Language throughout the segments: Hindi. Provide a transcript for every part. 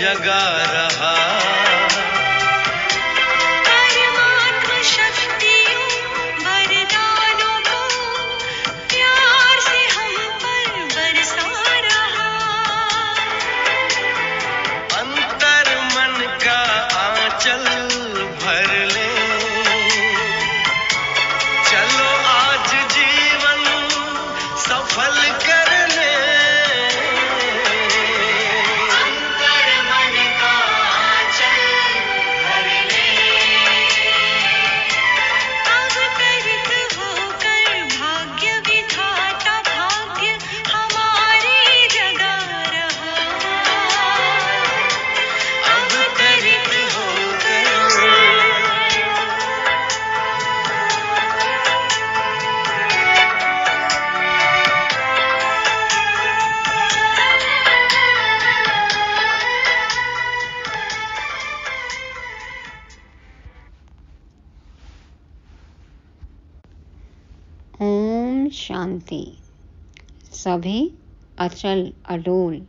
जगा रहा। परमात्मा शक्तियों वरदानों को प्यार से हम पर बरसा रहा। अंतर मन का आंचल भर ले, चलो आज जीवन सफल कर ले। अंतर मन का आंचल भर ले, अवतरित होकर भाग्य विधाता भाग्य हमारी जगा रहा। अवतरित होकर ओम शांति। सभी अचल अडोल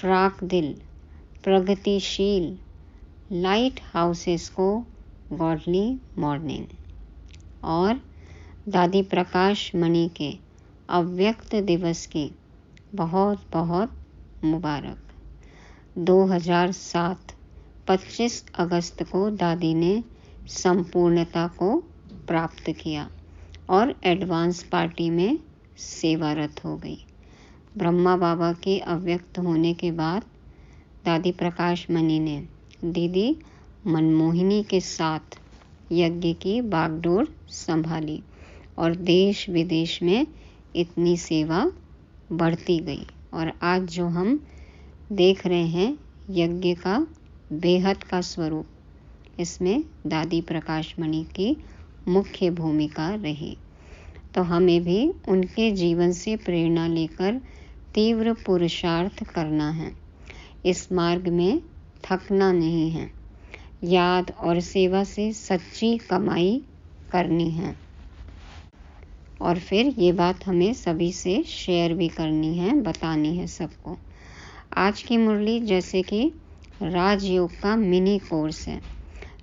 फ्राक दिल प्रगतिशील लाइट हाउसेस को गॉडली मॉर्निंग और दादी प्रकाश मणि के अव्यक्त दिवस की बहुत बहुत मुबारक। 2007 25 अगस्त को दादी ने संपूर्णता को प्राप्त किया और एडवांस पार्टी में सेवारत हो गई। ब्रह्मा बाबा के अव्यक्त होने के बाद दादी प्रकाश मणि ने दीदी मनमोहिनी के साथ यज्ञ की बागडोर संभाली और देश विदेश में इतनी सेवा बढ़ती गई। और आज जो हम देख रहे हैं यज्ञ का बेहद का स्वरूप, इसमें दादी प्रकाश मणि की मुख्य भूमिका रही। तो हमें भी उनके जीवन से प्रेरणा लेकर तीव्र पुरुषार्थ करना है। इस मार्ग में थकना नहीं है। याद और सेवा से सच्ची कमाई करनी है। और फिर ये बात हमें सभी से शेयर भी करनी है, बतानी है सबको। आज की मुरली जैसे कि राजयोग का मिनी कोर्स है,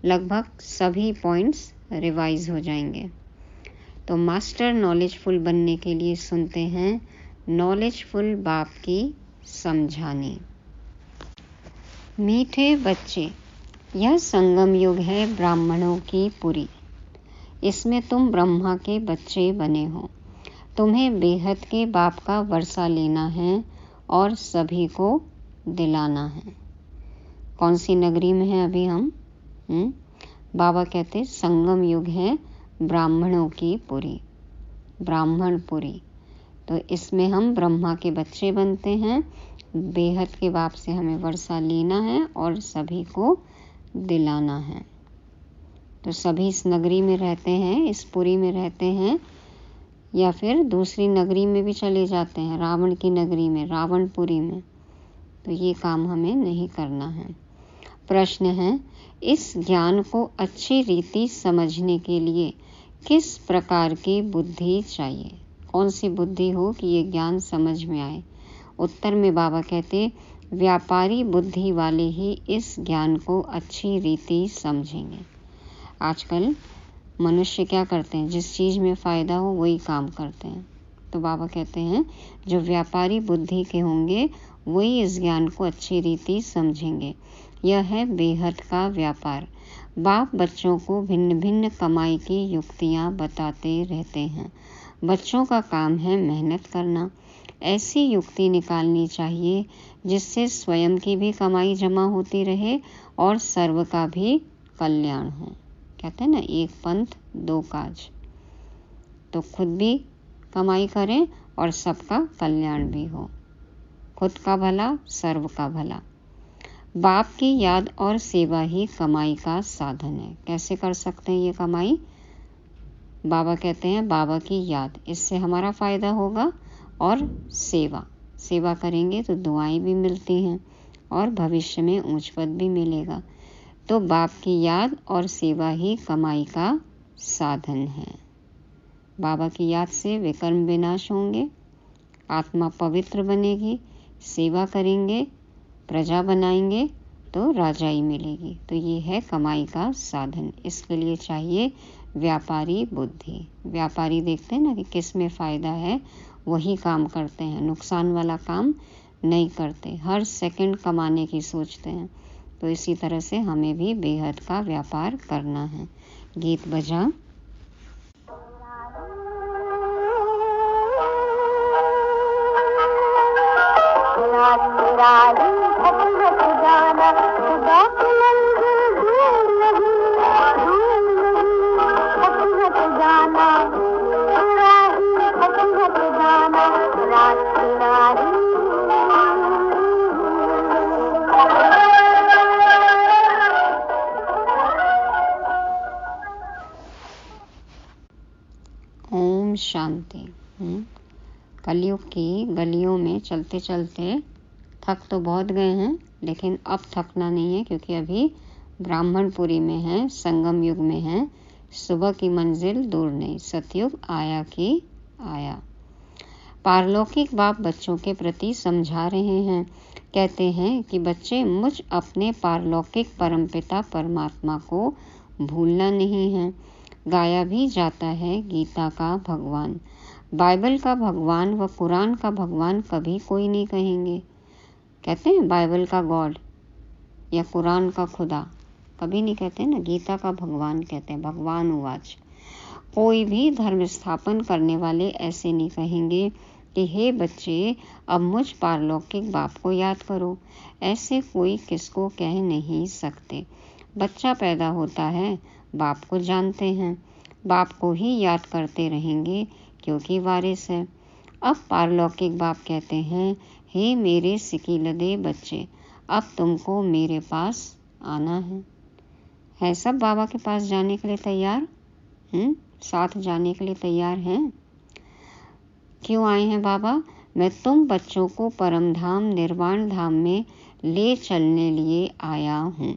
लगभग सभी पॉइंट्स रिवाइज हो जाएंगे। तो मास्टर नॉलेजफुल बनने के लिए सुनते हैं नॉलेजफुल बाप की समझानी। मीठे बच्चे, यह संगम युग है ब्राह्मणों की पुरी। इसमें तुम ब्रह्मा के बच्चे बने हो। तुम्हें बेहद के बाप का वर्षा लेना है और सभी को दिलाना है। कौन सी नगरी में है अभी हम? बाबा कहते संगम युग है ब्राह्मणों की पुरी, ब्राह्मणपुरी। तो इसमें हम ब्रह्मा के बच्चे बनते हैं। बेहद के बाप से हमें वर्षा लेना है और सभी को दिलाना है। तो सभी इस नगरी में रहते हैं, इस पुरी में रहते हैं, या फिर दूसरी नगरी में भी चले जाते हैं, रावण की नगरी में, रावणपुरी में। तो ये काम हमें नहीं करना है। प्रश्न है, इस ज्ञान को अच्छी रीति समझने के लिए किस प्रकार की बुद्धि चाहिए? कौन सी बुद्धि हो कि ये ज्ञान समझ में आए? उत्तर में बाबा कहते व्यापारी बुद्धि वाले ही इस ज्ञान को अच्छी रीति समझेंगे। आजकल मनुष्य क्या करते हैं, जिस चीज़ में फ़ायदा हो वही काम करते हैं। तो बाबा कहते हैं जो व्यापारी बुद्धि के होंगे वही इस ज्ञान को अच्छी रीति समझेंगे। यह है बेहद का व्यापार। बाप बच्चों को भिन्न भिन्न कमाई की युक्तियाँ बताते रहते हैं। बच्चों का काम है मेहनत करना। ऐसी युक्ति निकालनी चाहिए जिससे स्वयं की भी कमाई जमा होती रहे और सर्व का भी कल्याण हो। कहते हैं ना, एक पंथ दो काज। तो खुद भी कमाई करें और सबका कल्याण भी हो। खुद का भला, सर्व का भला। बाप की याद और सेवा ही कमाई का साधन है। कैसे कर सकते हैं ये कमाई? बाबा कहते हैं बाबा की याद, इससे हमारा फ़ायदा होगा, और सेवा करेंगे तो दुआएं भी मिलती हैं और भविष्य में ऊंच पद भी मिलेगा। तो बाप की याद और सेवा ही कमाई का साधन है। बाबा की याद से विकर्म विनाश होंगे, आत्मा पवित्र बनेगी, सेवा करेंगे, प्रजा बनाएंगे तो राजाई मिलेगी। तो ये है कमाई का साधन। इसके लिए चाहिए व्यापारी बुद्धि। व्यापारी देखते हैं ना कि किस में फ़ायदा है, वही काम करते हैं, नुकसान वाला काम नहीं करते, हर सेकंड कमाने की सोचते हैं। तो इसी तरह से हमें भी बेहद का व्यापार करना है। गीत बजा। ओम शांति। कलयुग की गलियों में चलते चलते थक तो बहुत गए हैं, लेकिन अब थकना नहीं है, क्योंकि अभी ब्राह्मणपुरी में है, संगम युग में है। सुबह की मंजिल दूर नहीं, सतयुग आया कि आया। पारलौकिक बाप बच्चों के प्रति समझा रहे हैं। कहते हैं कि बच्चे, मुझ अपने पारलौकिक परमपिता परमात्मा को भूलना नहीं है। गाया भी जाता है गीता का भगवान, बाइबल का भगवान व कुरान का भगवान कभी कोई नहीं कहेंगे। कहते हैं बाइबल का गॉड या कुरान का खुदा, कभी नहीं कहते ना। गीता का भगवान कहते हैं, भगवान उवाच। कोई भी धर्म स्थापन करने वाले ऐसे नहीं कहेंगे कि हे बच्चे, अब मुझ पारलौकिक बाप को याद करो। ऐसे कोई किसको कह नहीं सकते। बच्चा पैदा होता है, बाप को जानते हैं, बाप को ही याद करते रहेंगे, क्योंकि वारिस है। अब पारलौकिक बाप कहते हैं, हे मेरे सिकीलदे बच्चे, अब तुमको मेरे पास आना है। सब बाबा के पास जाने के लिए तैयार? साथ जाने के लिए तैयार हैं? क्यों आए हैं बाबा? मैं तुम बच्चों को परम धाम निर्वाण धाम में ले चलने लिए आया हूँ।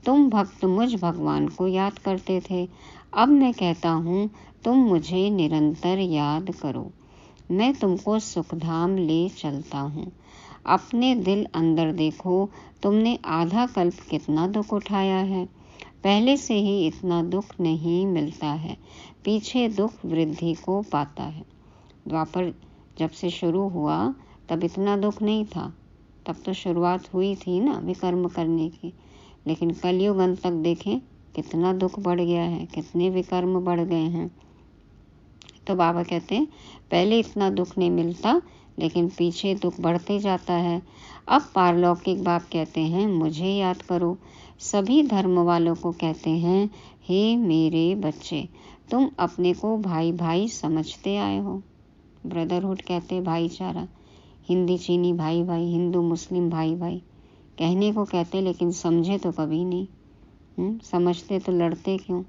तुम भक्त मुझ भगवान को याद करते थे, अब मैं कहता हूँ तुम मुझे निरंतर याद करो। मैं तुमको सुखधाम ले चलता हूँ। अपने दिल अंदर देखो, तुमने आधा कल्प कितना दुख उठाया है। पहले से ही इतना दुख नहीं मिलता है, पीछे दुख वृद्धि को पाता है। द्वापर जब से शुरू हुआ तब इतना दुख नहीं था, तब तो शुरुआत हुई थी ना विकर्म करने की। लेकिन कलयुग अंत तक देखें कितना दुख बढ़ गया है, कितने विकर्म बढ़ गए हैं। तो बाबा कहते हैं पहले इतना दुख नहीं मिलता, लेकिन पीछे दुख बढ़ते जाता है। अब पारलौकिक बाप कहते हैं मुझे याद करो। सभी धर्म वालों को कहते हैं, हे मेरे बच्चे, तुम अपने को भाई भाई समझते आए हो। ब्रदरहुड कहते भाईचारा, हिंदी चीनी भाई भाई, हिंदू मुस्लिम भाई भाई कहने को कहते, लेकिन समझे तो कभी नहीं। समझते तो लड़ते क्यों।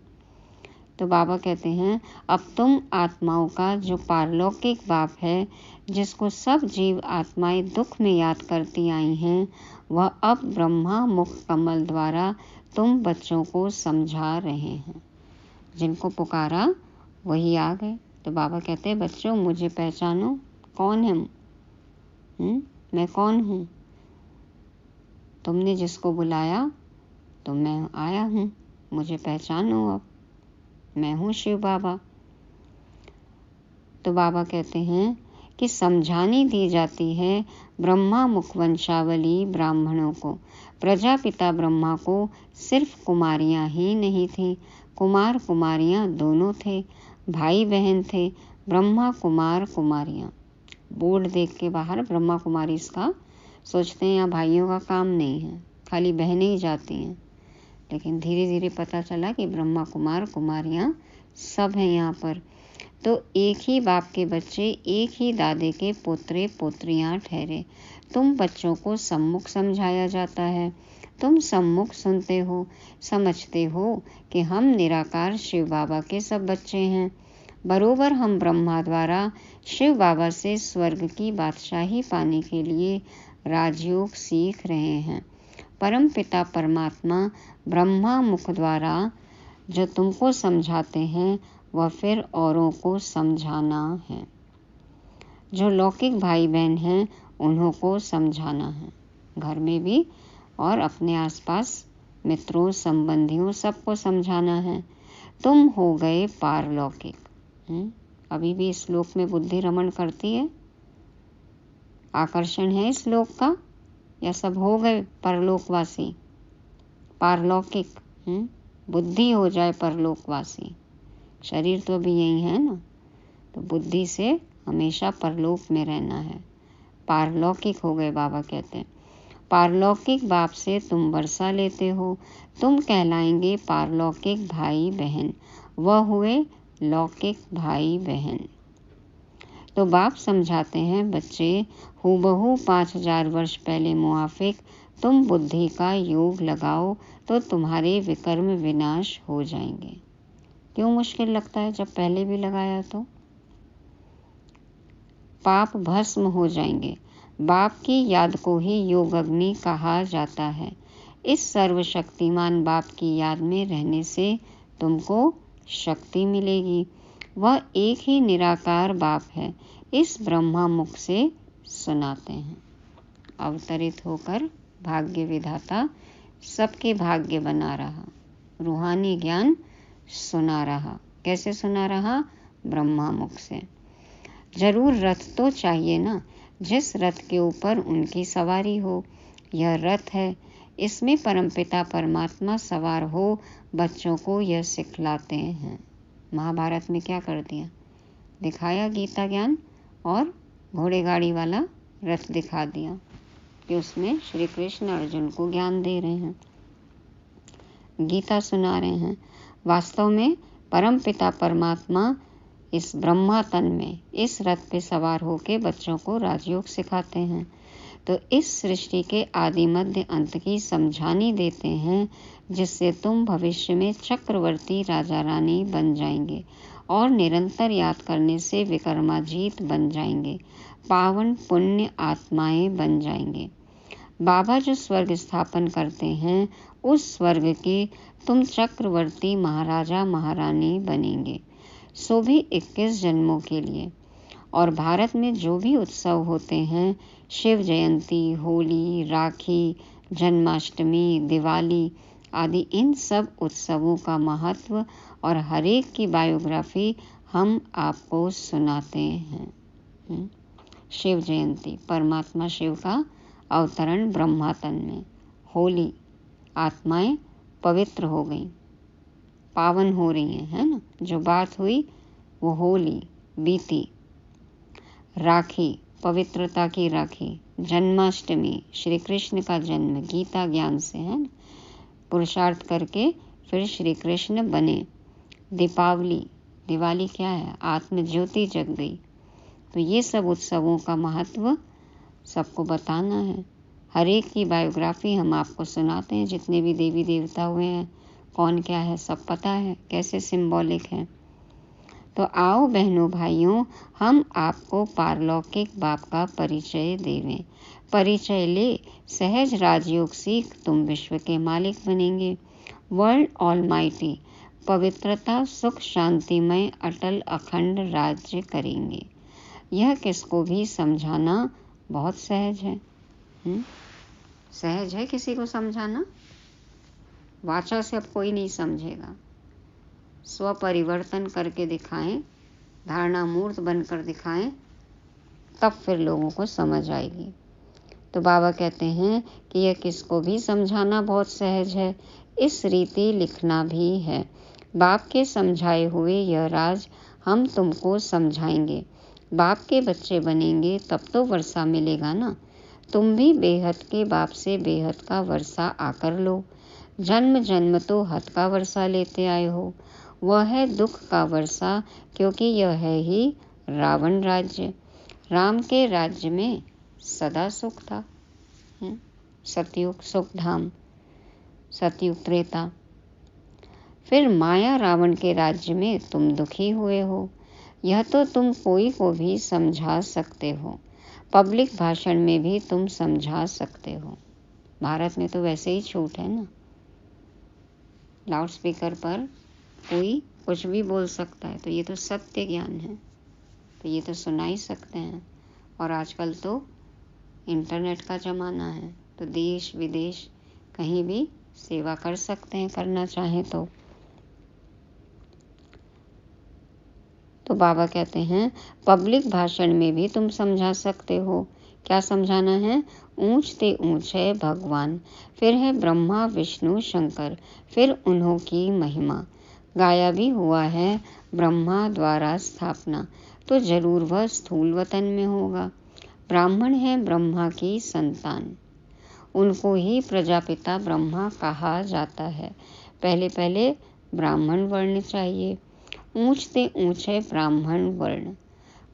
तो बाबा कहते हैं अब तुम आत्माओं का जो पारलौकिक बाप है, जिसको सब जीव आत्माएं दुख में याद करती आई हैं, वह अब ब्रह्मा मुख कमल द्वारा तुम बच्चों को समझा रहे हैं। जिनको पुकारा वही आ गए। तो बाबा कहते हैं बच्चों मुझे पहचानो, कौन है मैं कौन हूँ। तुमने जिसको बुलाया तो मैं आया हूँ, मुझे पहचानो। अब मैं हूँ शिव बाबा। तो बाबा कहते हैं कि समझानी दी जाती है ब्रह्मा मुख वंशावली ब्राह्मणों को। प्रजापिता ब्रह्मा को सिर्फ कुमारियाँ ही नहीं थी, कुमार कुमारियाँ दोनों थे, भाई बहन थे। ब्रह्मा कुमार कुमारियाँ, बोर्ड देख के बाहर ब्रह्मा कुमारी इसका सोचते हैं यहाँ भाइयों का काम नहीं है, खाली बहनें ही जाती हैं। लेकिन धीरे धीरे पता चला कि ब्रह्मा कुमार कुमारियाँ सब हैं यहाँ पर। तो एक ही बाप के बच्चे, एक ही दादे के पोतरे पोत्रियाँ ठहरे। तुम बच्चों को सम्मुख समझाया जाता है, तुम सम्मुख सुनते हो, समझते हो कि हम निराकार शिव बाबा के सब बच्चे हैं। बरोबर हम ब्रह्मा द्वारा शिव बाबा से स्वर्ग की बादशाही पाने के लिए राजयोग सीख रहे हैं। परम पिता परमात्मा ब्रह्मा मुख द्वारा जो तुमको समझाते हैं, वह फिर औरों को समझाना है। जो लौकिक भाई बहन हैं उन्हों को समझाना है, घर में भी और अपने आसपास मित्रों संबंधियों सबको समझाना है। तुम हो गए पारलौकिक। अभी भी इस लोक में बुद्धि रमण करती है, आकर्षण है इस लोक का, या सब हो गए परलोकवासी पारलौकिक। बुद्धि हो जाए परलोकवासी, शरीर तो अभी यही है ना, तो बुद्धि से हमेशा परलोक में रहना है। पारलौकिक हो गए, बाबा कहते हैं। पारलौकिक बाप से तुम वर्षा लेते हो, तुम कहलाएंगे पारलौकिक भाई बहन, वह हुए लौकिक भाई बहन। तो बाप समझाते हैं, बच्चे हूबहू 5000 वर्ष पहले मुआफिक तुम बुद्धि का योग लगाओ तो तुम्हारे विकर्म विनाश हो जाएंगे। क्यों मुश्किल लगता है जब पहले भी लगाया तो? पाप भस्म हो जाएंगे। बाप की याद को ही योग अग्नि कहा जाता है। इस सर्वशक्तिमान बाप की याद में रहने से तुमको शक्ति मिलेगी। वह एक ही निराकार बाप है, इस ब्रह्मा मुख से सुनाते हैं। अवतरित होकर भाग्य विधाता सबके भाग्य बना रहा, रूहानी ज्ञान सुना रहा। कैसे सुना रहा? ब्रह्मा मुख से। जरूर रथ तो चाहिए ना, जिस रथ के ऊपर उनकी सवारी हो। यह रथ है, इसमें परमपिता परमात्मा सवार हो बच्चों को यह सिखलाते हैं। महाभारत में क्या कर दिया? दिखाया गीता ज्ञान और घोड़े गाड़ी वाला रथ दिखा दिया कि उसमें श्री कृष्ण अर्जुन को ज्ञान दे रहे हैं, गीता सुना रहे हैं। वास्तव में परमपिता परमात्मा इस ब्रह्मा तन में इस रथ पे सवार होके बच्चों को राजयोग सिखाते हैं। तो इस सृष्टि के आदि मध्य अंत की समझानी देते हैं, जिससे तुम भविष्य में चक्रवर्ती राजा रानी बन जाएंगे और निरंतर याद करने से विकर्माजीत बन जाएंगे, पावन पुण्य आत्माएं बन जाएंगे। बाबा जो स्वर्ग स्थापन करते हैं, उस स्वर्ग के तुम चक्रवर्ती महाराजा महारानी बनेंगे, सो भी 21 जन्मों के लिए। और भारत में जो भी उत्सव होते हैं, शिव जयंती, होली, राखी, जन्माष्टमी, दिवाली आदि, इन सब उत्सवों का महत्व और हर एक की बायोग्राफी हम आपको सुनाते हैं। शिव जयंती, परमात्मा शिव का अवतरण ब्रह्मा तन में। होली, आत्माएं पवित्र हो गई, पावन हो रही हैं, है ना। जो बात हुई वो होली बीती। राखी, पवित्रता की राखी। जन्माष्टमी, श्री कृष्ण का जन्म गीता ज्ञान से, है ना, पुरुषार्थ करके फिर श्री कृष्ण बने। दीपावली, दिवाली क्या है? आत्म ज्योति जग गई। तो ये सब उत्सवों का महत्व सबको बताना है। हर एक की बायोग्राफी हम आपको सुनाते हैं, जितने भी देवी देवता हुए हैं, कौन क्या है सब पता है, कैसे सिंबॉलिक है। तो आओ बहनों भाइयों, हम आपको पारलौकिक बाप का परिचय देवें। परिचय ले, सहज राजयोग सीख, तुम विश्व के मालिक बनेंगे। वर्ल्ड ऑलमाइटी, पवित्रता सुख शांतिमय अटल अखंड राज्य करेंगे। यह किसको भी समझाना बहुत सहज है। सहज है किसी को समझाना? वाचा से अब कोई नहीं समझेगा। स्वपरिवर्तन करके दिखाएं, धारणा मूर्त बनकर दिखाएं, तब फिर लोगों को समझ आएगी। तो बाबा कहते हैं कि यह किसको भी समझाना बहुत सहज है, इस रीति लिखना भी है। बाप के समझाए हुए यह राज हम तुमको समझाएंगे। बाप के बच्चे बनेंगे तब तो वर्षा मिलेगा ना। तुम भी बेहद के बाप से बेहद का वर्षा आकर लो। जन्म जन्म तो हद का वर्षा लेते आए हो, वह है दुख का वर्षा, क्योंकि यह है ही रावण राज्य। राम के राज्य में सदा सुख था। सतयुग सुख धाम, सतयुग त्रेता। फिर माया रावण के राज्य में तुम दुखी हुए हो। यह तो तुम कोई को भी समझा सकते हो, पब्लिक भाषण में भी तुम समझा सकते हो। भारत में तो वैसे ही छूट है ना, लाउड स्पीकर पर कोई कुछ भी बोल सकता है, तो ये तो सत्य ज्ञान है, तो ये तो सुना ही सकते हैं। और आजकल तो इंटरनेट का ज़माना है, तो देश विदेश कहीं भी सेवा कर सकते हैं, करना चाहें तो बाबा कहते हैं पब्लिक भाषण में भी तुम समझा सकते हो। क्या समझाना है? ऊंच ते ऊंच है भगवान, फिर है ब्रह्मा विष्णु शंकर, फिर उन्हों की महिमा। गाया भी हुआ है ब्रह्मा द्वारा स्थापना, तो जरूर वह स्थूल वतन में होगा। ब्राह्मण है ब्रह्मा की संतान, उनको ही प्रजापिता ब्रह्मा कहा जाता है। पहले पहले ब्राह्मण वर्ण चाहिए। ऊंच ते ऊंच है ब्राह्मण वर्ण।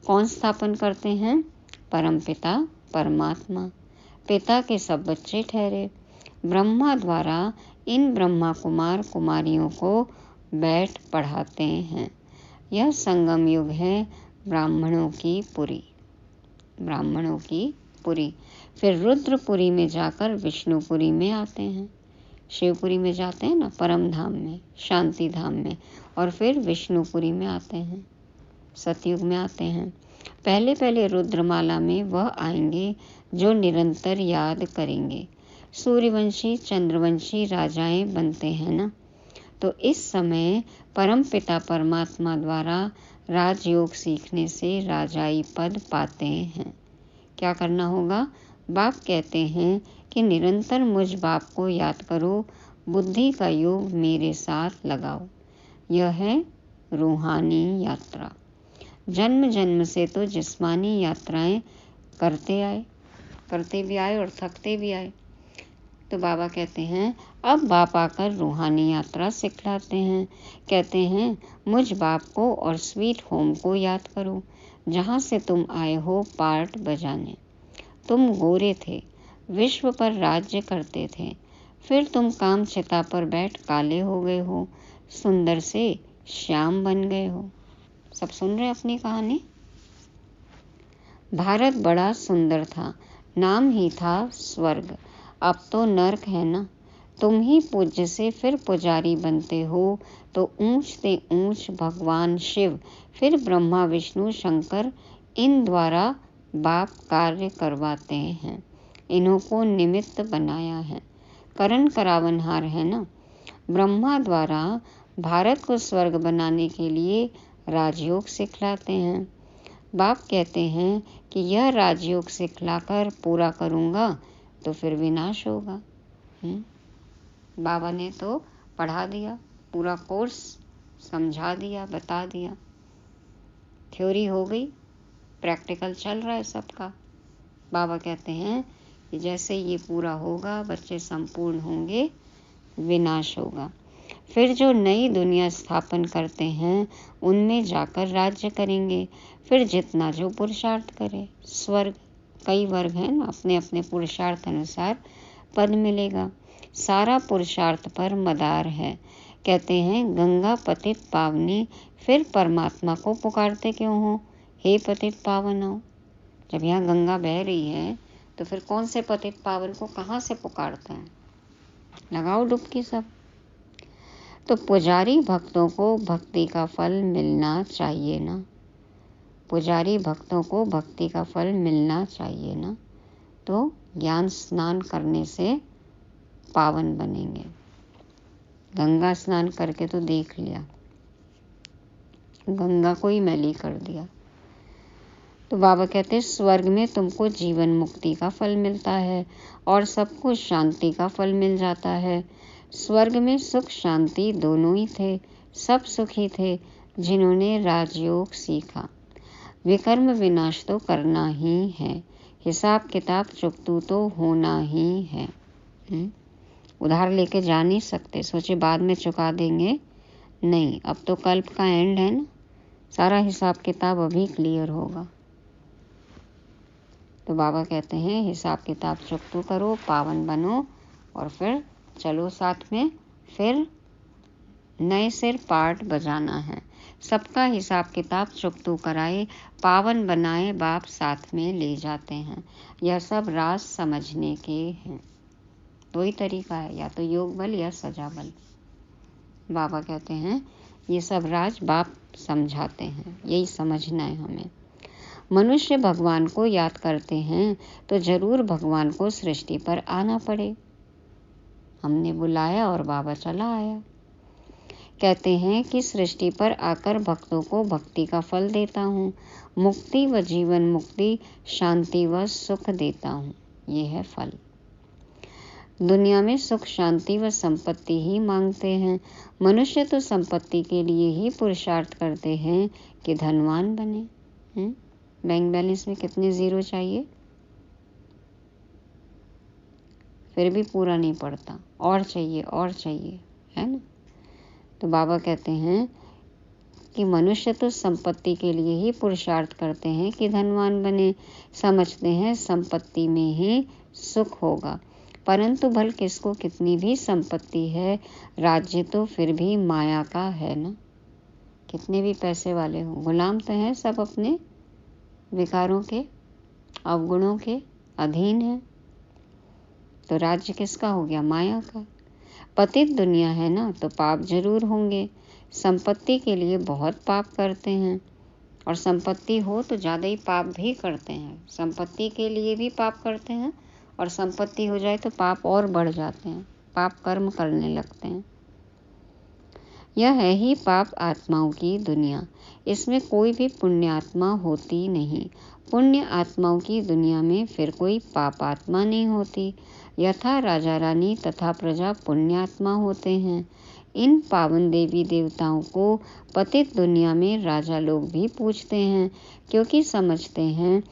कौन स्थापन करते हैं? परमपिता परमात्मा। पिता के सब बच्चे ठहरे। ब्रह्मा द्वारा इन ब्रह्मा कुमार कुमारियों को बैठ पढ़ाते हैं। यह संगम युग है ब्राह्मणों की पुरी। ब्राह्मणों की पुरी। फिर रुद्रपुरी में जाकर विष्णुपुरी में आते हैं। शिवपुरी में जाते हैं ना, परम धाम में, शांति धाम में, और फिर विष्णुपुरी में आते हैं, सतयुग में आते हैं। पहले पहले रुद्रमाला में वह आएंगे जो निरंतर याद करेंगे। सूर्यवंशी चंद्रवंशी राजाएं बनते हैं ना, तो इस समय परम पिता परमात्मा द्वारा राजयोग सीखने से राजाई पद पाते हैं। क्या करना होगा? बाप कहते हैं कि निरंतर मुझ बाप को याद करो, बुद्धि का योग मेरे साथ लगाओ। यह है रूहानी यात्रा। जन्म जन्म से तो जिस्मानी यात्राएं करते भी आए और थकते भी आए। तो बाबा कहते हैं अब बाप आकर रूहानी यात्रा सिखलाते हैं। कहते हैं मुझ बाप को और स्वीट होम को याद करो, जहाँ से तुम आए हो पार्ट बजाने। तुम गोरे थे, विश्व पर राज्य करते थे, फिर तुम काम चिता पर बैठ काले हो गए हो, सुंदर से श्याम बन गए हो। सब सुन रहे अपनी कहानी? भारत बड़ा सुंदर था, नाम ही था स्वर्ग, अब तो नर्क है ना। तुम ही पूज्य से फिर पुजारी बनते हो, तो ऊंच ते ऊंच भगवान शिव, फिर ब्रह्मा विष्णु शंकर, इन द्वारा बाप कार्य करवाते हैं। इन्हों को निमित्त बनाया है, करण करावनहार है ना। ब्रह्मा द्वारा भारत को स्वर्ग बनाने के लिए राजयोग सिखलाते हैं। बाप कहते हैं कि यह राजयोग सिखलाकर पूरा करूँगा तो फिर विनाश होगा। बाबा ने तो पढ़ा दिया, पूरा कोर्स समझा दिया, बता दिया। थ्योरी हो गई, प्रैक्टिकल चल रहा है सबका। बाबा कहते हैं कि जैसे ये पूरा होगा, बच्चे संपूर्ण होंगे, विनाश होगा। फिर जो नई दुनिया स्थापन करते हैं उनमें जाकर राज्य करेंगे। फिर जितना जो पुरुषार्थ करे, स्वर्ग, कई वर्ग हैं ना, अपने अपने पुरुषार्थ अनुसार पद मिलेगा। सारा पुरुषार्थ पर मदार है। कहते हैं गंगा पतित पावनी, फिर परमात्मा को पुकारते क्यों हो? हे पतित पावन हो। जब यहाँ गंगा बह रही है तो फिर कौन से पतित पावन को कहाँ से पुकारते हैं? लगाओ डुबकी सब। तो पुजारी भक्तों को भक्ति का फल मिलना चाहिए ना। पुजारी भक्तों को भक्ति का फल मिलना चाहिए ना। तो ज्ञान स्नान करने से पावन बनेंगे। गंगा स्नान करके तो देख लिया, गंगा को ही मैली कर दिया। तो बाबा कहते हैं स्वर्ग में तुमको जीवन मुक्ति का फल मिलता है और सबको शांति का फल मिल जाता है। स्वर्ग में सुख शांति दोनों ही थे, सब सुखी थे जिन्होंने राजयोग सीखा। विकर्म विनाश तो करना ही है, हिसाब किताब चुकतू तो होना ही है। उधार लेके जा नहीं सकते, सोचे बाद में चुका देंगे, नहीं, अब तो कल्प का एंड है ना, सारा हिसाब किताब अभी क्लियर होगा। तो बाबा कहते हैं हिसाब किताब चुकतू करो, पावन बनो और फिर चलो साथ में, फिर नए सिर पार्ट बजाना है। सबका हिसाब किताब चुकतू कराए, पावन बनाए, बाप साथ में ले जाते हैं। यह सब राज समझने के हैं। दो ही तरीका है, या तो योग बल या सजा बल। बाबा कहते हैं ये सब राज बाप समझाते हैं, यही समझना है हमें। मनुष्य भगवान को याद करते हैं तो जरूर भगवान को सृष्टि पर आना पड़े। हमने बुलाया और बाबा चला आया। कहते हैं कि सृष्टि पर आकर भक्तों को भक्ति का फल देता हूँ, मुक्ति व जीवन मुक्ति, शांति व सुख देता हूँ। ये है फल। दुनिया में सुख, शांति व संपत्ति ही मांगते हैं। मनुष्य तो संपत्ति के लिए ही पुरुषार्थ करते हैं कि धनवान बने। बैंक बैलेंस में कितने जीरो चाहिए, फिर भी पूरा नहीं पड़ता, और चाहिए, है ना। तो बाबा कहते हैं कि मनुष्य तो संपत्ति के लिए ही पुरुषार्थ करते हैं कि धनवान बने, समझते हैं संपत्ति में ही सुख होगा। परंतु भल किसको कितनी भी संपत्ति है, राज्य तो फिर भी माया का है ना। कितने भी पैसे वाले हो, गुलाम तो हैं सब, अपने विकारों के, अवगुणों के अधीन है। तो राज्य किसका हो गया? माया का। पतित दुनिया है ना, तो पाप जरूर होंगे। संपत्ति के लिए बहुत पाप करते हैं, और संपत्ति हो तो ज़्यादा ही पाप भी करते हैं। संपत्ति के लिए भी पाप करते हैं, और संपत्ति हो जाए तो पाप और बढ़ जाते हैं, पाप कर्म करने लगते हैं। यह है ही पाप आत्माओं की दुनिया। इसमें कोई भी पुण्य आत्मा होती नहीं। पुण्य आत्माओं की दुनिया में फिर कोई पाप आत्मा नहीं होती। यथा राजा रानी तथा प्रजा पुण्यात्मा होते हैं। इन पावन देवी देवताओं को पतित दुनिया में राजा लोग भी पूजते हैं, क्योंकि समझते हैं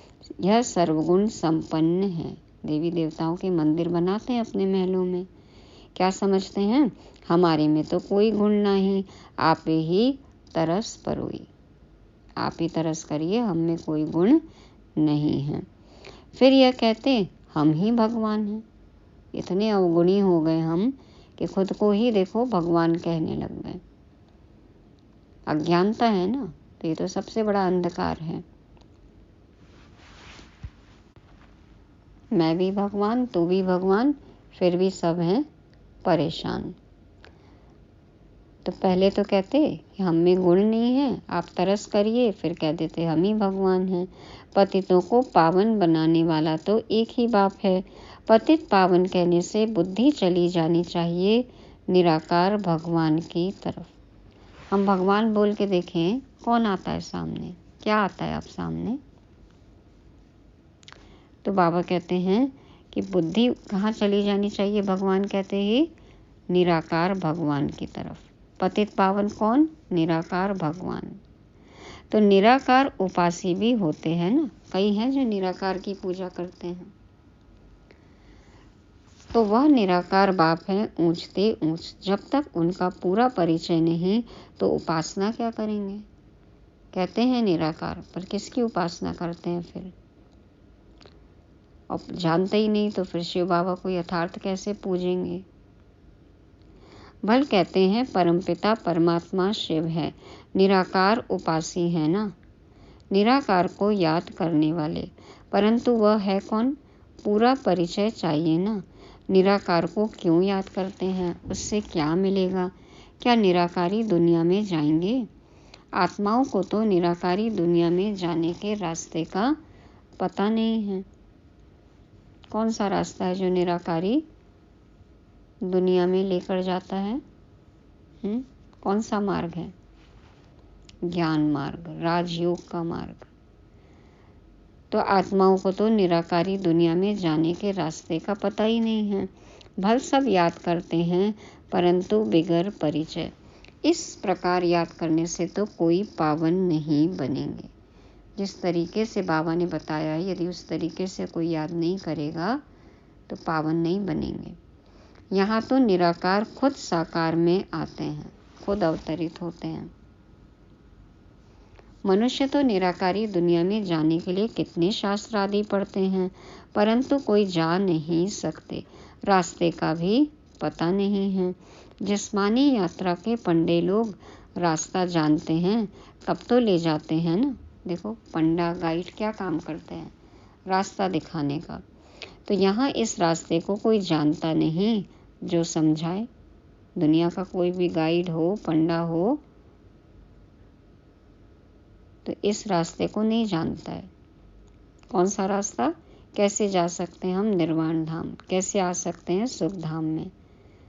यह सर्वगुण संपन्न है। देवी देवताओं के मंदिर बनाते हैं अपने महलों में। क्या समझते हैं? हमारे में तो कोई गुण नहीं, आप ही तरस परोई। आप ही तरस करिए, हम में कोई गुण नहीं है। फिर यह कहते हम ही भगवान हैं। इतने अवगुणी हो गए हम कि खुद को ही देखो भगवान कहने लग गए। अज्ञानता है ना, तो ये तो सबसे बड़ा अंधकार है। मैं भी भगवान, तू भी भगवान, फिर भी सब हैं परेशान। तो पहले तो कहते कि हम में गुण नहीं है, आप तरस करिए, फिर कह देते हम ही भगवान हैं। पतितों को पावन बनाने वाला तो एक ही बाप है। पतित पावन कहने से बुद्धि चली जानी चाहिए निराकार भगवान की तरफ। हम भगवान बोल के देखें, कौन आता है सामने, क्या आता है आप सामने? तो बाबा कहते हैं कि बुद्धि कहाँ चली जानी चाहिए? भगवान कहते ही निराकार भगवान की तरफ। पतित पावन कौन? निराकार भगवान। तो निराकार उपासी भी होते हैं ना, कई हैं जो निराकार की पूजा करते हैं। तो वह निराकार बाप है ऊंचते ऊंच। जब तक उनका पूरा परिचय नहीं तो उपासना क्या करेंगे? कहते हैं निराकार, पर किसकी उपासना करते हैं फिर? और जानते ही नहीं तो फिर शिव बाबा को यथार्थ कैसे पूजेंगे? भल कहते हैं परमपिता परमात्मा शिव है, निराकार उपासी है ना, निराकार को याद करने वाले। परंतु वह है कौन? पूरा परिचय चाहिए ना। निराकार को क्यों याद करते हैं? उससे क्या मिलेगा? क्या निराकारी दुनिया में जाएंगे? आत्माओं को तो निराकारी दुनिया में जाने के रास्ते का पता नहीं है। कौन सा रास्ता है जो निराकारी दुनिया में लेकर जाता है? कौन सा मार्ग है? ज्ञान मार्ग, राजयोग का मार्ग। तो आत्माओं को तो निराकारी दुनिया में जाने के रास्ते का पता ही नहीं है। भल सब याद करते हैं, परंतु बिगर परिचय। इस प्रकार याद करने से तो कोई पावन नहीं बनेंगे। जिस तरीके से बाबा ने बताया है, यदि उस तरीके से कोई याद नहीं करेगा तो पावन नहीं बनेंगे। यहाँ तो निराकार खुद साकार में आते हैं, खुद अवतरित होते हैं। मनुष्य तो निराकारी दुनिया में जाने के लिए कितने शास्त्र आदि पढ़ते हैं, परंतु कोई जा नहीं सकते। रास्ते का भी पता नहीं है। जिस्मानी यात्रा के पंडे लोग रास्ता जानते हैं तब तो ले जाते हैं ना। देखो पंडा गाइड क्या काम करते हैं? रास्ता दिखाने का। तो यहाँ इस रास्ते को कोई जानता नहीं जो समझाए। दुनिया का कोई भी गाइड हो, पंडा हो, तो इस रास्ते को नहीं जानता है। कौन सा रास्ता? कैसे जा सकते हैं हम निर्वाण धाम? कैसे आ सकते हैं सुख धाम में?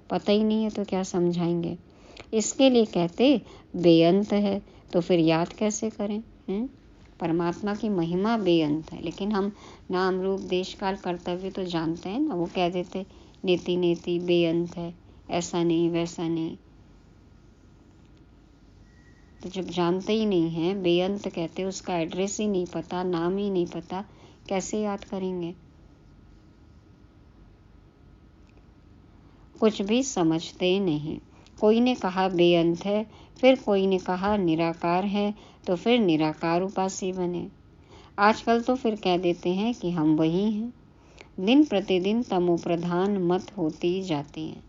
पता ही नहीं है तो क्या समझाएंगे। इसके लिए कहते बेअंत है, तो फिर याद कैसे करें? परमात्मा की महिमा बेअंत है, लेकिन हम नाम रूप देश काल कर्तव्य तो जानते हैं ना। वो कह देते नेति नेति बेअंत है, ऐसा नहीं वैसा नहीं। तो जब जानते ही नहीं है, बेअंत कहते, उसका एड्रेस ही नहीं पता, नाम ही नहीं पता, कैसे याद करेंगे? कुछ भी समझते नहीं। कोई ने कहा बेअंत है, फिर कोई ने कहा निराकार है, तो फिर निराकार उपासी बने। आजकल तो फिर कह देते हैं कि हम वही हैं। दिन प्रतिदिन तमो प्रधान मत होती जाती हैं।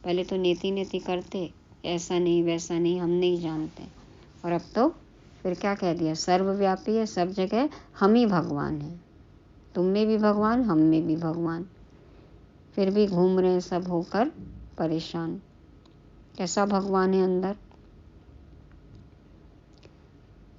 पहले तो नेति नेति करते, ऐसा नहीं वैसा नहीं, हम नहीं जानते, और अब तो फिर क्या कह दिया, सर्वव्यापी है, सब जगह हम ही भगवान हैं। तुम में भी भगवान, हम में भी भगवान, फिर भी घूम रहे हैं सब होकर परेशान। कैसा भगवान है अंदर?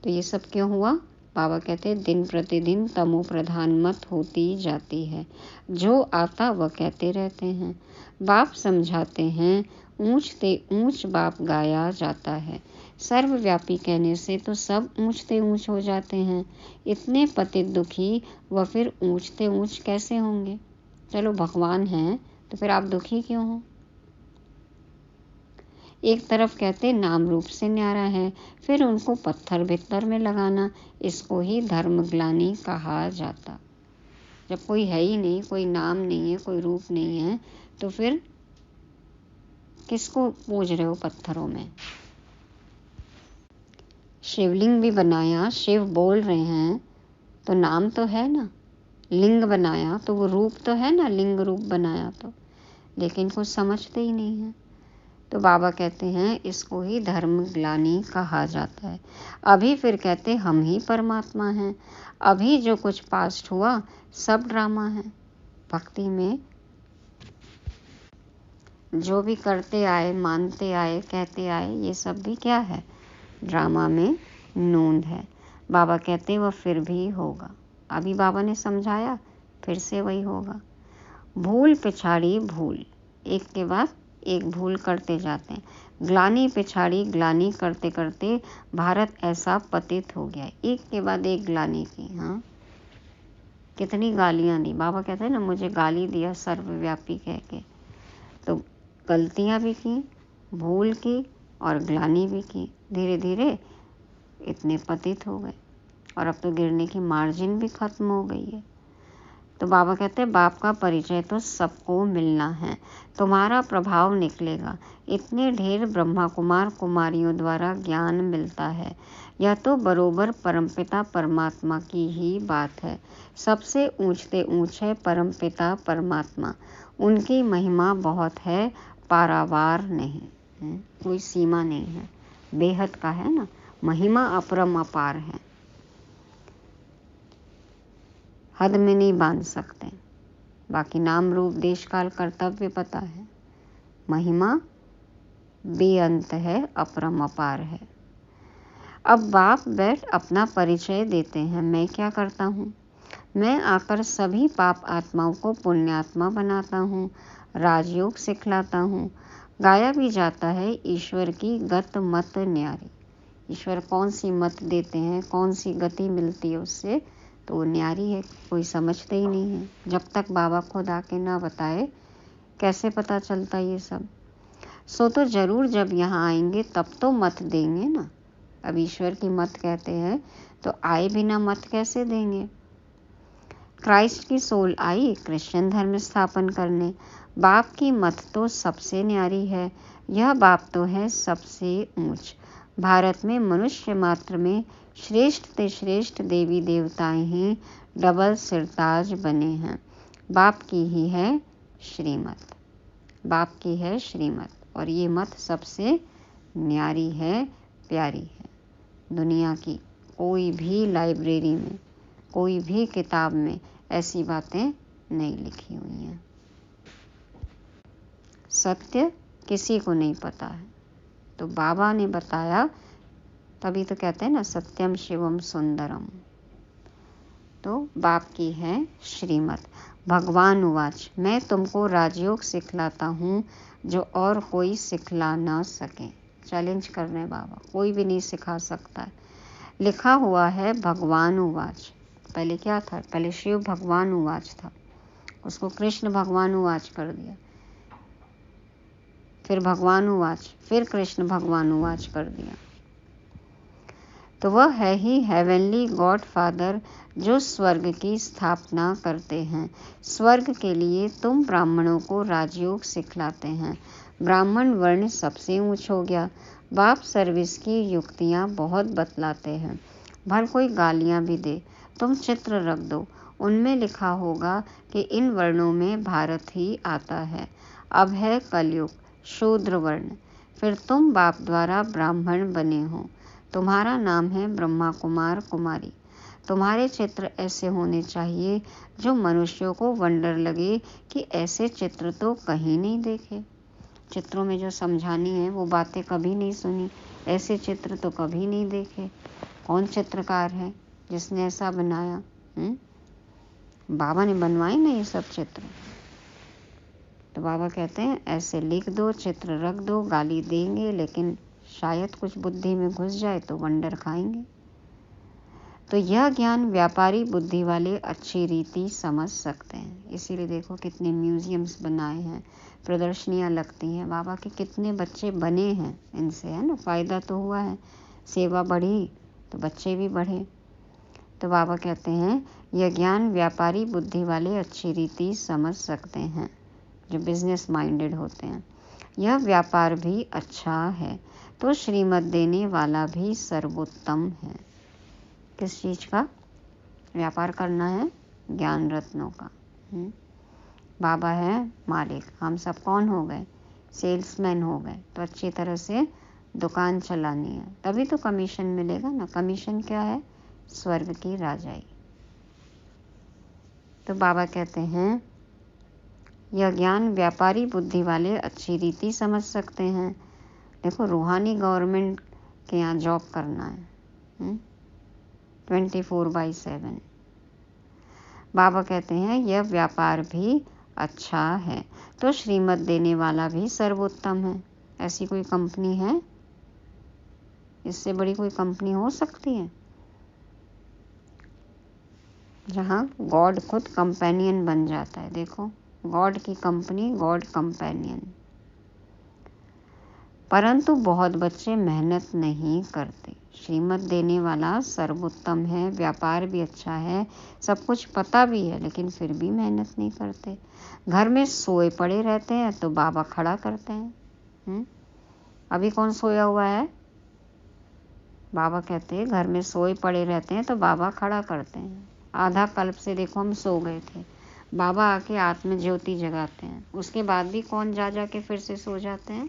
तो ये सब क्यों हुआ? बाबा कहते हैं दिन प्रतिदिन तमो प्रधान मत होती जाती है। जो आता वह कहते रहते हैं। बाप समझाते हैं, ऊंच ते ऊंच बाप गाया जाता है। सर्वव्यापी कहने से तो सब ऊंचते ऊंच हो जाते हैं। इतने पतित दुखी वह फिर ऊंचते ऊंच कैसे होंगे? चलो भगवान हैं तो फिर आप दुखी क्यों हो? एक तरफ कहते नाम रूप से न्यारा है, फिर उनको पत्थर भीतर में लगाना, इसको ही धर्मग्लानि कहा जाता। जब कोई है ही नहीं, कोई नाम नहीं है, कोई रूप नहीं है, तो फिर किसको पूज रहे हो पत्थरों में? शिवलिंग भी बनाया, शिव बोल रहे हैं, तो नाम तो है ना। लिंग बनाया तो वो रूप तो है ना, लिंग रूप बनाया तो, लेकिन कुछ समझते ही नहीं है। तो बाबा कहते हैं इसको ही धर्मग्लानि कहा जाता है। अभी फिर कहते हम ही परमात्मा हैं। अभी जो कुछ पास्ट हुआ सब ड्रामा है। भक्ति में जो भी करते आए, मानते आए, कहते आए, ये सब भी क्या है? ड्रामा में नोंद है। बाबा कहते वह फिर भी होगा। अभी बाबा ने समझाया, फिर से वही होगा। भूल पिछाड़ी भूल, एक के बाद एक भूल करते जाते हैं। ग्लानि पिछाड़ी ग्लानि करते करते भारत ऐसा पतित हो गया, एक के बाद एक ग्लानि की। हाँ, कितनी गालियाँ दी। बाबा कहते हैं ना, मुझे गाली दिया सर्वव्यापी कह के। तो गलतियाँ भी की, भूल की और ग्लानि भी की। धीरे धीरे इतने पतित हो गए, और अब तो गिरने की मार्जिन भी खत्म हो गई है। तो बाबा कहते हैं बाप का परिचय तो सबको मिलना है, तुम्हारा प्रभाव निकलेगा। इतने ढेर ब्रह्मा कुमार कुमारियों द्वारा ज्ञान मिलता है। यह तो बरोबर परमपिता परमात्मा की ही बात है। सबसे ऊंचते ऊंच है परमपिता परमात्मा। उनकी महिमा बहुत है, पारावार नहीं है, कोई सीमा नहीं है। बेहद का है ना, महिमा अपरम अपार है, हद में नहीं बांध सकते। बाकी नाम रूप देश काल कर्तव्य पता है। महिमा बेअंत है, अपरम अपार है। अब बाप बैठ अपना परिचय देते हैं। मैं क्या करता हूँ? मैं आकर सभी पाप आत्माओं को पुण्यात्मा बनाता हूँ, राजयोग सिखलाता हूँ। गाया भी जाता है ईश्वर की गत मत न्यारी। ईश्वर कौन सी मत देते हैं, कौन सी गति मिलती है उससे, तो वो न्यारी है। कोई समझते ही नहीं है। जब तक बाबा खुद आके ना बताए कैसे पता चलता ये सब? सो तो जरूर जब यहाँ आएंगे तब तो मत देंगे ना। अब ईश्वर की मत कहते हैं तो आए बिना मत कैसे देंगे? क्राइस्ट की सोल आई क्रिश्चियन धर्म स्थापन करने। बाप की मत तो सबसे न्यारी है। यह बाप तो है सबसे ऊंच। भारत में मनुष्य मात्र में श्रेष्ठ ते श्रेष्ठ देवी देवताएं ही डबल सिरताज बने हैं। बाप की ही है श्रीमत, बाप की है श्रीमत, और ये मत सबसे न्यारी है, प्यारी है। दुनिया की कोई भी लाइब्रेरी में, कोई भी किताब में ऐसी बातें नहीं लिखी हुई हैं। सत्य किसी को नहीं पता है, तो बाबा ने बताया, तभी तो कहते हैं ना सत्यम शिवम सुंदरम। तो बाप की है श्रीमत। भगवान उवाच मैं तुमको राजयोग सिखलाता हूँ जो और कोई सिखला न सके। चैलेंज कर रहे हैं बाबा, कोई भी नहीं सिखा सकता है। लिखा हुआ है भगवान उवाच। पहले क्या था? पहले शिव भगवान उवाच था, उसको कृष्ण भगवान उवाच कर दिया, फिर भगवान उवाच, फिर कृष्ण भगवान उवाच कर दिया। तो वह है ही हेवनली गॉड फादर जो स्वर्ग की स्थापना करते हैं। स्वर्ग के लिए तुम ब्राह्मणों को राजयोग सिखलाते हैं। ब्राह्मण वर्ण सबसे ऊंच हो गया। बाप सर्विस की युक्तियां बहुत बतलाते हैं। भर कोई गालियां भी दे, तुम चित्र रख दो, उनमें लिखा होगा कि इन वर्णों में भारत ही आता है। अब है कलयुग, शूद्र वर्ण। फिर तुम बाप द्वारा ब्राह्मण बने हो। तुम्हारा नाम है ब्रह्मा कुमार कुमारी। तुम्हारे चित्र ऐसे होने चाहिए जो मनुष्यों को वंडर लगे कि ऐसे चित्र तो कहीं नहीं देखे। चित्रों में जो समझानी है वो बातें कभी नहीं सुनी, ऐसे चित्र तो कभी नहीं देखे। कौन चित्रकार है जिसने ऐसा बनाया? बाबा ने बनवाए ना ये सब चित्र। तो बाबा कहते हैं ऐसे लिख दो, चित्र रख दो, गाली देंगे लेकिन शायद कुछ बुद्धि में घुस जाए तो वंडर खाएंगे। तो यह ज्ञान व्यापारी बुद्धि वाले अच्छी रीति समझ सकते हैं। इसीलिए देखो कितने म्यूजियम्स बनाए हैं, प्रदर्शनियां लगती हैं। बाबा के कितने बच्चे बने हैं इनसे, है ना? फ़ायदा तो हुआ है, सेवा बढ़ी तो बच्चे भी बढ़े। तो बाबा कहते हैं यह ज्ञान व्यापारी बुद्धि वाले अच्छी रीति समझ सकते हैं, जो बिजनेस माइंडेड होते हैं। यह व्यापार भी अच्छा है तो श्रीमत देने वाला भी सर्वोत्तम है। किस चीज़ का व्यापार करना है? ज्ञान रत्नों का। बाबा है मालिक, हम सब कौन हो गए? सेल्समैन हो गए। तो अच्छी तरह से दुकान चलानी है, तभी तो कमीशन मिलेगा ना। कमीशन क्या है? स्वर्ग की राजाई। तो बाबा कहते हैं यह ज्ञान व्यापारी बुद्धि वाले अच्छी रीति समझ सकते हैं। देखो रूहानी गवर्नमेंट के यहाँ जॉब करना है 24/7। बाबा कहते हैं यह व्यापार भी अच्छा है तो श्रीमत देने वाला भी सर्वोत्तम है। ऐसी कोई कंपनी है? इससे बड़ी कोई कंपनी हो सकती है जहाँ गॉड खुद कंपेनियन बन जाता है? देखो, गॉड की कंपनी, गॉड कंपेनियन। परंतु बहुत बच्चे मेहनत नहीं करते। श्रीमत देने वाला सर्वोत्तम है, व्यापार भी अच्छा है, सब कुछ पता भी है, लेकिन फिर भी मेहनत नहीं करते। घर में सोए पड़े रहते हैं तो बाबा खड़ा करते हैं। अभी कौन सोया हुआ है? बाबा कहते हैं घर में सोए पड़े रहते हैं तो बाबा खड़ा करते हैं। आधा कल्प से देखो हम सो गए थे, बाबा आके आत्म ज्योति जगाते हैं, उसके बाद भी कौन जा के फिर से सो जाते हैं?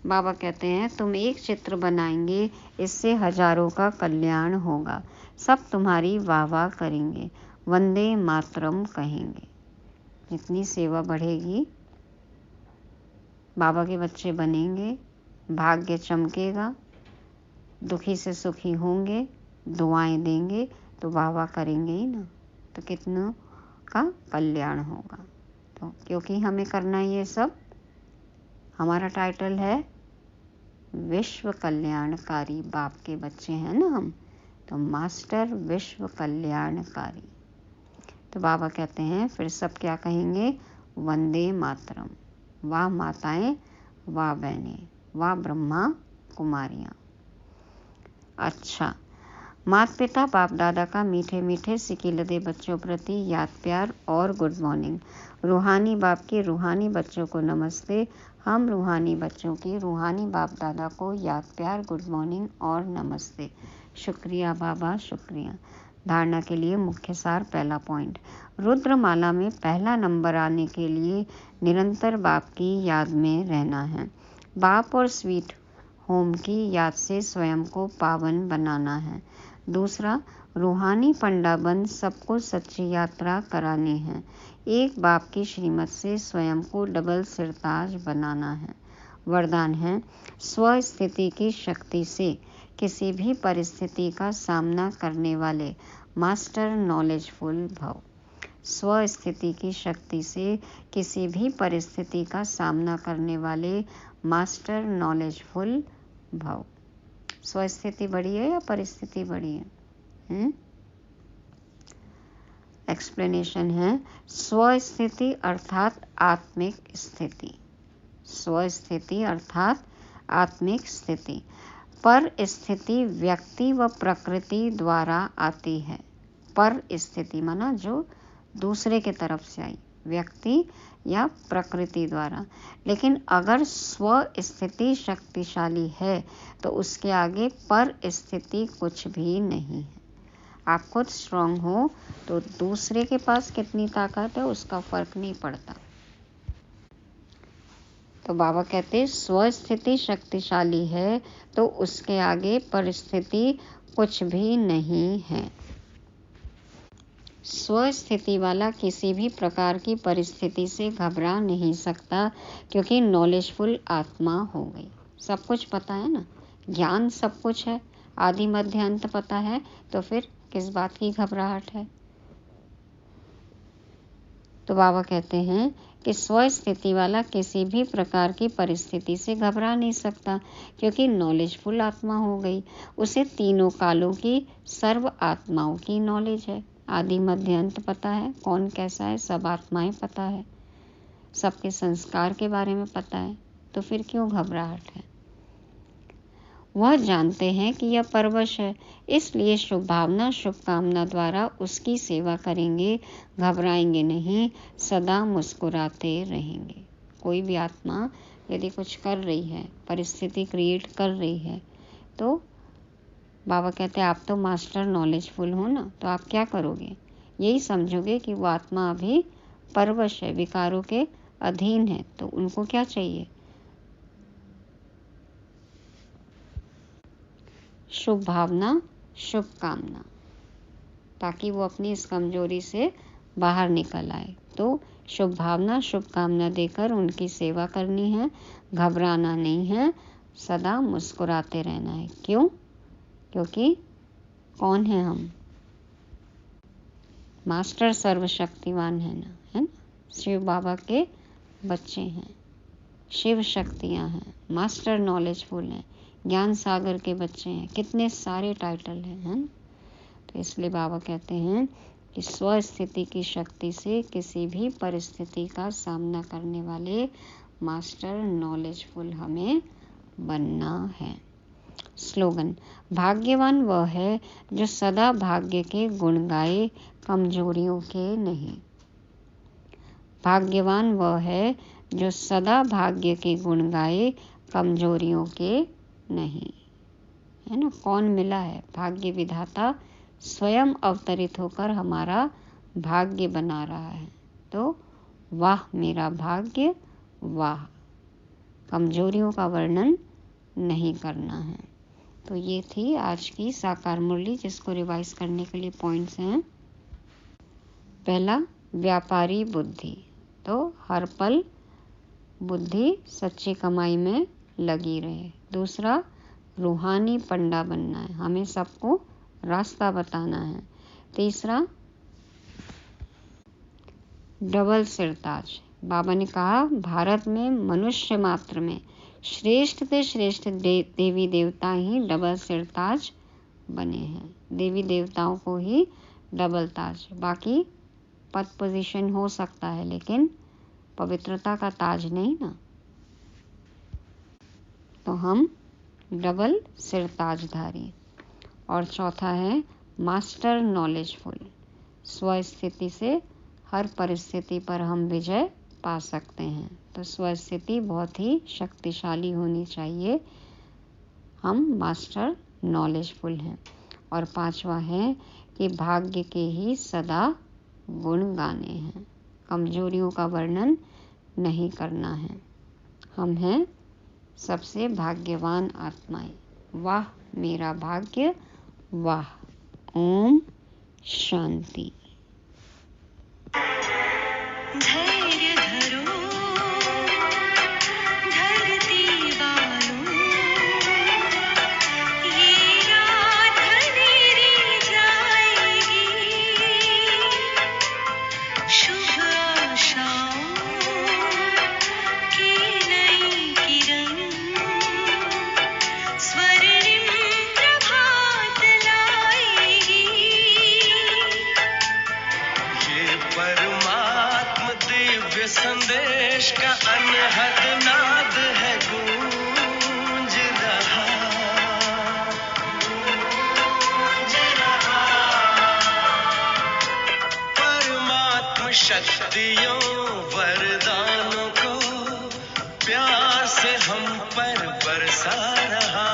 बाबा कहते हैं तुम एक चित्र बनाएंगे, इससे हजारों का कल्याण होगा। सब तुम्हारी वाह वाह करेंगे, वंदे मातरम कहेंगे। जितनी सेवा बढ़ेगी, बाबा के बच्चे बनेंगे, भाग्य चमकेगा, दुखी से सुखी होंगे, दुआएं देंगे तो वाह वाह करेंगे ही ना। तो कितनों का कल्याण होगा। तो क्योंकि हमें करना है ये सब, हमारा टाइटल है विश्व कल्याणकारी। बाप के बच्चे हैं ना हम, तो मास्टर विश्व कल्याणकारी। तो बाबा कहते हैं फिर सब क्या कहेंगे? वंदे मातरम। वाह माताएं, वाह बहनें, वाह ब्रह्मा कुमारियाँ। अच्छा, माता पिता बाप दादा का मीठे मीठे सिकिलदे बच्चों प्रति याद प्यार और गुड मॉर्निंग। रूहानी बाप के रूहानी बच्चों को नमस्ते। हम रूहानी बच्चों की रूहानी बाप दादा को याद प्यार, गुड मॉर्निंग और नमस्ते। शुक्रिया बाबा, शुक्रिया। धारणा के लिए मुख्य सार। पहला पॉइंट, रुद्रमाला में पहला नंबर आने के लिए निरंतर बाप की याद में रहना है। बाप और स्वीट होम की याद से स्वयं को पावन बनाना है। दूसरा, रूहानी पंडाबंद सबको सच्ची यात्रा करानी है। एक बाप की श्रीमत से स्वयं को डबल सिरताज बनाना है। वरदान है स्वस्थिति की शक्ति से किसी भी परिस्थिति का सामना करने वाले मास्टर नॉलेजफुल भव। स्व स्थिति की शक्ति से किसी भी परिस्थिति का सामना करने वाले मास्टर नॉलेजफुल भव। स्व स्थिति बड़ी है या परिस्थिति बड़ी है? एक्सप्लेनेशन है, स्व स्थिति अर्थात आत्मिक स्थिति। स्व स्थिति अर्थात आत्मिक स्थिति। पर स्थिति व्यक्ति व प्रकृति द्वारा आती है। पर स्थिति माना जो दूसरे के तरफ से आई, व्यक्ति या प्रकृति द्वारा। लेकिन अगर स्व स्थिति शक्तिशाली है तो उसके आगे पर स्थिति कुछ भी नहीं है। आप खुद स्ट्रांग हो तो दूसरे के पास कितनी ताकत है उसका फर्क नहीं पड़ता। तो बाबा कहते स्व स्थिति शक्तिशाली है तो उसके आगे परिस्थिति कुछ भी नहीं है। स्व स्थिति वाला किसी भी प्रकार की परिस्थिति से घबरा नहीं सकता क्योंकि नॉलेजफुल आत्मा हो गई। सब कुछ पता है ना, ज्ञान सब कुछ है, आदि मध्य अंत पता है, तो फिर किस बात की घबराहट है। तो बाबा कहते हैं कि स्व स्थिति वाला किसी भी प्रकार की परिस्थिति से घबरा नहीं सकता क्योंकि नॉलेजफुल आत्मा हो गई। उसे तीनों कालों की सर्व आत्माओं की नॉलेज है, आदि मध्य अंत पता है, कौन कैसा है सब आत्माएं पता है, सबके संस्कार के बारे में पता है, तो फिर क्यों घबराहट है। वह जानते हैं कि यह परवश है, इसलिए शुभ भावना शुभकामना द्वारा उसकी सेवा करेंगे, घबराएंगे नहीं, सदा मुस्कुराते रहेंगे। कोई भी आत्मा यदि कुछ कर रही है, परिस्थिति क्रिएट कर रही है, तो बाबा कहते हैं आप तो मास्टर नॉलेजफुल हो ना, तो आप क्या करोगे, यही समझोगे कि वो आत्मा अभी परवश है, विकारों के अधीन है, तो उनको क्या चाहिए, शुभ भावना शुभकामना, ताकि वो अपनी इस कमजोरी से बाहर निकल आए। तो शुभ भावना शुभकामना देकर उनकी सेवा करनी है, घबराना नहीं है, सदा मुस्कुराते रहना है। क्यों? क्योंकि कौन है हम, मास्टर सर्वशक्तिवान है ना, है ना, शिव बाबा के बच्चे हैं, शिव शक्तियां हैं, मास्टर नॉलेजफुल हैं, ज्ञान सागर के बच्चे हैं, कितने सारे टाइटल हैं, है ना। तो इसलिए बाबा कहते हैं कि स्व स्थिति की शक्ति से किसी भी परिस्थिति का सामना करने वाले मास्टर नॉलेजफुल हमें बनना है। स्लोगन, भाग्यवान वह है जो सदा भाग्य के गुण गाए, कमजोरियों के नहीं। भाग्यवान वह है जो सदा भाग्य के गुण गाए, कमजोरियों के नहीं, है ना। कौन मिला है, भाग्य विधाता स्वयं अवतरित होकर हमारा भाग्य बना रहा है। तो वाह मेरा भाग्य वाह, कमजोरियों का वर्णन नहीं करना है। तो ये थी आज की साकार मुरली, जिसको रिवाइज करने के लिए पॉइंट्स हैं। पहला, व्यापारी बुद्धि, तो हर पल बुद्धि सच्ची कमाई में लगी रहे। दूसरा, रूहानी पंडा बनना है, हमें सबको रास्ता बताना है। तीसरा, डबल सिरताज, बाबा ने कहा भारत में मनुष्य मात्र में श्रेष्ठ से श्रेष्ठ देवी देवता ही डबल सिरताज बने हैं। देवी देवताओं को ही डबल ताज, बाकी पद पोजीशन हो सकता है लेकिन पवित्रता का ताज नहीं ना। तो हम डबल सिरताजधारी। और चौथा है मास्टर नॉलेजफुल, स्व स्थिति से हर परिस्थिति पर हम विजय पा सकते हैं। तो स्व स्थिति बहुत ही शक्तिशाली होनी चाहिए, हम मास्टर नॉलेजफुल हैं। और पांचवा है कि भाग्य के ही सदा गुण गाने हैं, कमजोरियों का वर्णन नहीं करना है। हम हैं सबसे भाग्यवान आत्माएं। वाह मेरा भाग्य वाह। ओम शांति। धैर्य धरो धरती वालों, ये रात अंधेरी जाएगी, अनहद नाद है गूंज रहा, परमात्मा शक्तियों वरदानों को प्यार से हम पर बरसा रहा,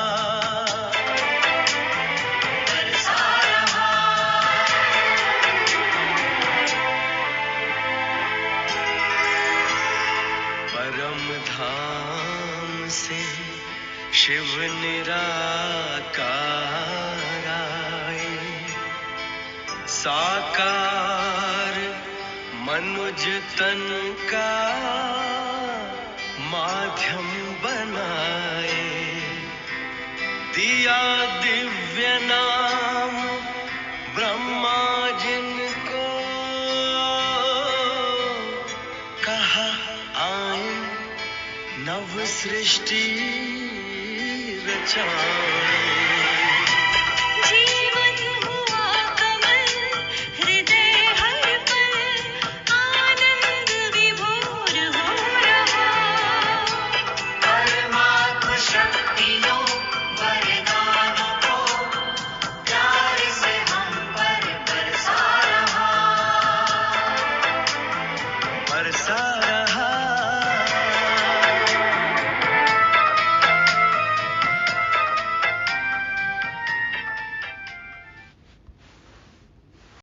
परम धाम से शिव निराकार आए, साकार मनुज तन का माध्यम बनाए, दिया दिव्य नाम ब्रह्मा जिनको, कहा आए नव सृष्टि रचाए।